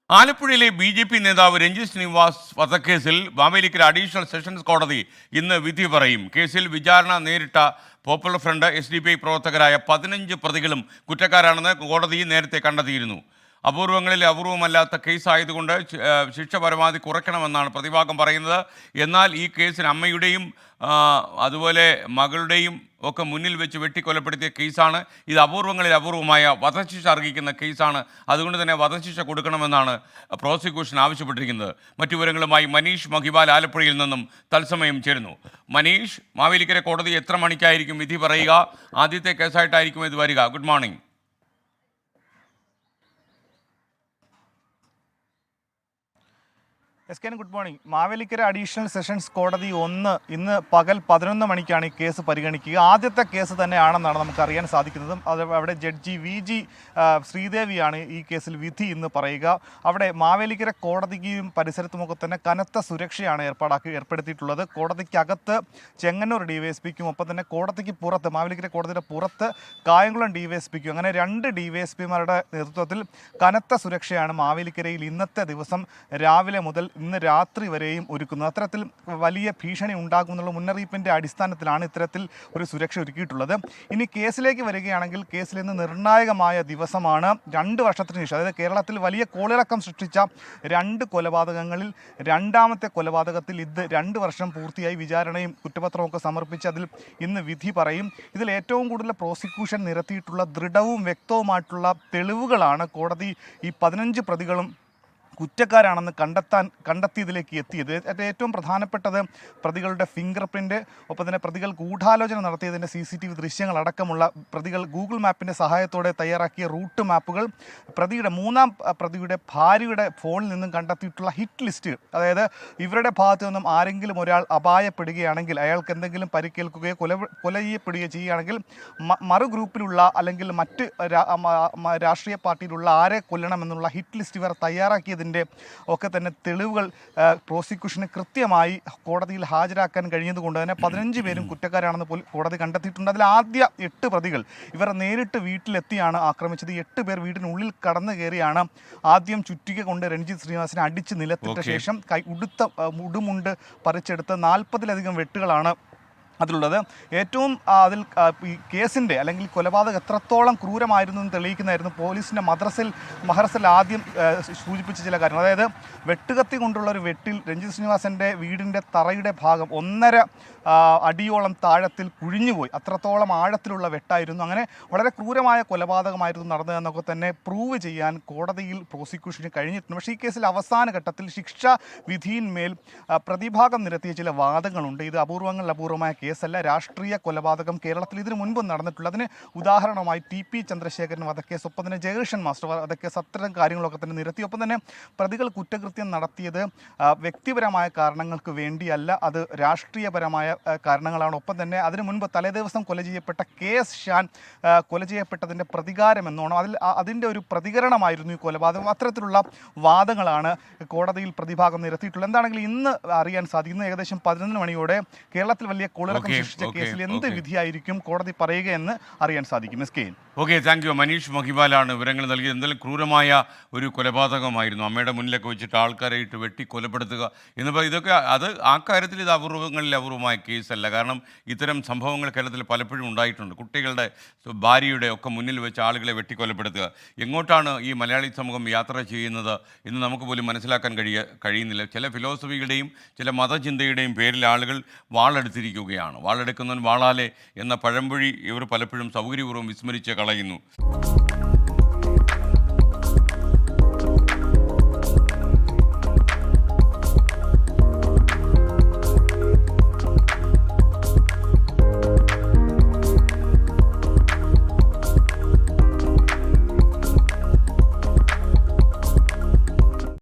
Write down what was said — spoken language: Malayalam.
ആലപ്പുഴയിലെ ബി.ജെ.പി. നേതാവ് രഞ്ജിത്ത് ശ്രീനിവാസ് വധക്കേസിൽ മാവേലിക്കര അഡീഷണൽ സെഷൻസ് കോടതി ഇന്ന് വിധി പറയും. കേസിൽ വിചാരണ നേരിട്ട പോപ്പുലർ ഫ്രണ്ട് എസ്.ഡി.പി.ഐ പ്രവർത്തകരായ 15 പ്രതികളും കുറ്റക്കാരാണെന്ന് കോടതി നേരത്തെ കണ്ടെത്തിയിരുന്നു. അപൂർവങ്ങളിൽ അപൂർവമല്ലാത്ത കേസായതുകൊണ്ട് ശിക്ഷ പരമാവധി കുറയ്ക്കണമെന്നാണ് പ്രതിഭാഗം പറയുന്നത്. എന്നാൽ ഈ കേസിന് അമ്മയുടെയും അതുപോലെ മകളുടെയും ഒക്കെ മുന്നിൽ വെച്ച് വെട്ടിക്കൊലപ്പെടുത്തിയ കേസാണ്. ഇത് അപൂർവങ്ങളിൽ അപൂർവമായ വധശിക്ഷ അർഹിക്കുന്ന കേസാണ്. അതുകൊണ്ട് തന്നെ വധശിക്ഷ കൊടുക്കണമെന്നാണ് പ്രോസിക്യൂഷൻ ആവശ്യപ്പെട്ടിരിക്കുന്നത്. മറ്റു വിവരങ്ങളുമായി മനീഷ് മഹിബാൽ ആലപ്പുഴയിൽ നിന്നും തത്സമയം ചേരുന്നു. മനീഷ്, മാവേലിക്കര കോടതി എത്ര മണിക്കായിരിക്കും വിധി പറയുക? ആദ്യത്തെ കേസായിട്ടായിരിക്കും ഇത് വരിക. Good morning. Good morning. Mavelikkara additional sessions കോടതി ഇന്ന് പകൽ 11 മണിക്കാണ് ഈ കേസ് പരിഗണിക്കുക. ആദ്യത്തെ കേസ് തന്നെയാണെന്നാണ് നമുക്ക് അറിയാൻ സാധിക്കുന്നത്. അത് അവിടെ ജഡ്ജി വി.ജി. ശ്രീദേവിയാണ് ഈ കേസിൽ വിധി ഇന്ന് പറയുക. അവിടെ മാവേലിക്കര കോടതിക്കും പരിസരത്തുമൊക്കെ തന്നെ കനത്ത സുരക്ഷയാണ് ഏർപ്പെടുത്തിയിട്ടുള്ളത്. കോടതിക്കകത്ത് ചെങ്ങന്നൂർ DYSPക്കും ഒപ്പം തന്നെ കോടതിക്ക് പുറത്ത് മാവേലിക്കര കോടതിയുടെ പുറത്ത് കായംകുളം DYSPക്കും അങ്ങനെ 2 DYSPമാരുടെ നേതൃത്വത്തിൽ കനത്ത സുരക്ഷയാണ് മാവേലിക്കരയിൽ ഇന്നത്തെ ദിവസം രാവിലെ മുതൽ ഇന്ന് രാത്രി വരെയും ഒരുക്കുന്നത്. അത്തരത്തിൽ വലിയ ഭീഷണി ഉണ്ടാകുമെന്നുള്ള മുന്നറിയിപ്പിൻ്റെ അടിസ്ഥാനത്തിലാണ് ഇത്തരത്തിൽ ഒരു സുരക്ഷ ഒരുക്കിയിട്ടുള്ളത്. ഇനി കേസിലേക്ക് വരികയാണെങ്കിൽ കേസിൽ ഇന്ന് നിർണായകമായ ദിവസമാണ്. 2 വർഷത്തിന് ശേഷം, അതായത് കേരളത്തിൽ വലിയ കോളിളക്കം സൃഷ്ടിച്ച 2 കൊലപാതകങ്ങളിൽ രണ്ടാമത്തെ കൊലപാതകത്തിൽ ഇത് 2 വർഷം പൂർത്തിയായി വിചാരണയും കുറ്റപത്രമൊക്കെ സമർപ്പിച്ച് അതിൽ ഇന്ന് വിധി പറയും. ഇതിൽ ഏറ്റവും കൂടുതൽ പ്രോസിക്യൂഷൻ നിരത്തിയിട്ടുള്ള ദൃഢവും വ്യക്തവുമായിട്ടുള്ള തെളിവുകളാണ് കോടതി ഈ 15 പ്രതികളും കുറ്റക്കാരാണെന്ന് കണ്ടെത്തിയതിലേക്ക് എത്തിയത്. ഏറ്റവും പ്രധാനപ്പെട്ടത് പ്രതികളുടെ ഫിംഗർ പ്രിൻ്റ്, ഒപ്പം തന്നെ പ്രതികൾ ഗൂഢാലോചന നടത്തിയതിൻ്റെ CCTV ദൃശ്യങ്ങളടക്കമുള്ള പ്രതികൾ ഗൂഗിൾ മാപ്പിൻ്റെ സഹായത്തോടെ തയ്യാറാക്കിയ റൂട്ട് മാപ്പുകൾ, മൂന്നാം പ്രതിയുടെ ഭാര്യയുടെ ഫോണിൽ നിന്നും കണ്ടെത്തിയിട്ടുള്ള ഹിറ്റ് ലിസ്റ്റ്, അതായത് ഇവരുടെ ഭാഗത്തു നിന്നും ആരെങ്കിലും ഒരാൾ അപായപ്പെടുകയാണെങ്കിൽ, അയാൾക്ക് എന്തെങ്കിലും പരിക്കേൽക്കുകയോ കൊല ചെയ്യപ്പെടുകയോ ചെയ്യുകയാണെങ്കിൽ മറു ഗ്രൂപ്പിലുള്ള അല്ലെങ്കിൽ മറ്റ് രാഷ്ട്രീയ പാർട്ടിയിലുള്ള ആരെ കൊല്ലണമെന്നുള്ള ഹിറ്റ് ലിസ്റ്റ് ഇവർ തയ്യാറാക്കിയത് ഒക്കെ തന്നെ തെളിവുകൾ പ്രോസിക്യൂഷന് കൃത്യമായി കോടതിയിൽ ഹാജരാക്കാൻ കഴിഞ്ഞതുകൊണ്ട് തന്നെ 15 പേരും കുറ്റക്കാരാണെന്ന് കോടതി കണ്ടെത്തിയിട്ടുണ്ട്. അതിൽ ആദ്യ 8 പ്രതികൾ ഇവർ നേരിട്ട് വീട്ടിലെത്തിയാണ് ആക്രമിച്ചത്. 8 പേർ വീടിനുള്ളിൽ കടന്നു കയറിയാണ് ആദ്യം ചുറ്റിക കൊണ്ട് രഞ്ജിത്ത് ശ്രീനിവാസിനെ അടിച്ച് നിലത്തിട്ട ശേഷം ഉടുമുണ്ട് പറിച്ചെടുത്ത് 40-ലധികം വെട്ടുകളാണ് അതിലുള്ളത്. ഏറ്റവും അതിൽ ഈ കേസിൻ്റെ അല്ലെങ്കിൽ കൊലപാതകം എത്രത്തോളം ക്രൂരമായിരുന്നു എന്ന് തെളിയിക്കുന്നതായിരുന്നു പോലീസിൻ്റെ മഹർസൽ ആദ്യം സൂചിപ്പിച്ച ചില കാര്യങ്ങൾ. അതായത് വെട്ടുകത്തി കൊണ്ടുള്ള ഒരു വെട്ടിൽ രഞ്ജിത്ത് ശ്രീനിവാസൻ്റെ വീടിൻ്റെ തറയുടെ ഭാഗം 1.5 അടിയോളം താഴത്തിൽ കുഴിഞ്ഞുപോയി. അത്രത്തോളം ആഴത്തിലുള്ള വെട്ടായിരുന്നു. അങ്ങനെ വളരെ ക്രൂരമായ കൊലപാതകമായിരുന്നു നടന്നതെന്നൊക്കെ തന്നെ പ്രൂവ് ചെയ്യാൻ കോടതിയിൽ പ്രോസിക്യൂഷന് കഴിഞ്ഞിട്ടുണ്ട്. പക്ഷേ ഈ കേസിൽ അവസാന ഘട്ടത്തിൽ ശിക്ഷാ വിധിയിന്മേൽ പ്രതിഭാഗം നിരത്തിയ ചില വാദങ്ങളുണ്ട്. ഇത് അപൂർവമായ കേസല്ല, രാഷ്ട്രീയ കൊലപാതകം കേരളത്തിൽ ഇതിനു മുൻപ് നടന്നിട്ടുള്ള. അതിന് ഉദാഹരണമായി TP ചന്ദ്രശേഖരൻ വധക്കേസ്, ഒപ്പം തന്നെ ജയകൃഷ്ണൻ മാസ്റ്റർ വധക്കേസ്, അത്തരം കാര്യങ്ങളൊക്കെ തന്നെ നിരത്തി. ഒപ്പം തന്നെ പ്രതികൾ കുറ്റകൃത്യം നടത്തിയത് വ്യക്തിപരമായ കാരണങ്ങൾക്ക് വേണ്ടിയല്ല, അത് രാഷ്ട്രീയപരമായ കാരണങ്ങളാണ്. ഒപ്പം തന്നെ അതിനു മുൻപ് തലേദിവസം കൊല ചെയ്യപ്പെട്ട KS ഷാൻ കൊല ചെയ്യപ്പെട്ടതിൻ്റെ പ്രതികാരമെന്നോണം അതിൻ്റെ ഒരു പ്രതികരണമായിരുന്നു ഈ കൊലപാതകം. അത്തരത്തിലുള്ള വാദങ്ങളാണ് കോടതിയിൽ പ്രതിഭാഗം നിരത്തിയിട്ടുള്ളത്. എന്താണെങ്കിലും ഇന്ന് അറിയാൻ സാധിക്കുന്നു ഏകദേശം 11 മണിയോടെ കേരളത്തിൽ വലിയ കോളിളക്കം സൃഷ്ടിച്ച കേസിൽ എന്ത് വിധിയായിരിക്കും കോടതി പറയുകയെന്ന് അറിയാൻ സാധിക്കും. Okay, thank you. മനീഷ് മഹിബാലാണ് വിവരങ്ങൾ നൽകിയത്. എന്തായാലും ക്രൂരമായ ഒരു കൊലപാതകമായിരുന്നു. അമ്മയുടെ മുന്നിലൊക്കെ വെച്ചിട്ട് ആൾക്കാരെ ഇട്ട് വെട്ടി കൊലപ്പെടുത്തുക എന്നിപ്പോൾ ഇതൊക്കെ ആ കാര്യത്തിൽ ഇത് അപൂർവങ്ങളിൽ അപൂർവമായ കേസല്ല. കാരണം ഇത്തരം സംഭവങ്ങൾ കേരളത്തിൽ പലപ്പോഴും ഉണ്ടായിട്ടുണ്ട്. കുട്ടികളുടെ ഭാര്യയുടെ ഒക്കെ മുന്നിൽ വെച്ച് ആളുകളെ വെട്ടിക്കൊലപ്പെടുത്തുക. എങ്ങോട്ടാണ് ഈ മലയാളി സമൂഹം യാത്ര ചെയ്യുന്നത് എന്ന് നമുക്ക് പോലും മനസ്സിലാക്കാൻ കഴിയുന്നില്ല. ചില ഫിലോസഫികളുടെയും ചില മതചിന്തയുടെയും പേരിൽ ആളുകൾ വാളെടുത്തിരിക്കുകയാണ്. വാളെടുക്കുന്നവൻ വാളാലെ എന്ന പഴംപൊഴി ഇവർ പലപ്പോഴും സൗകര്യപൂർവ്വം വിസ്മരിച്ച് കളയുന്നു.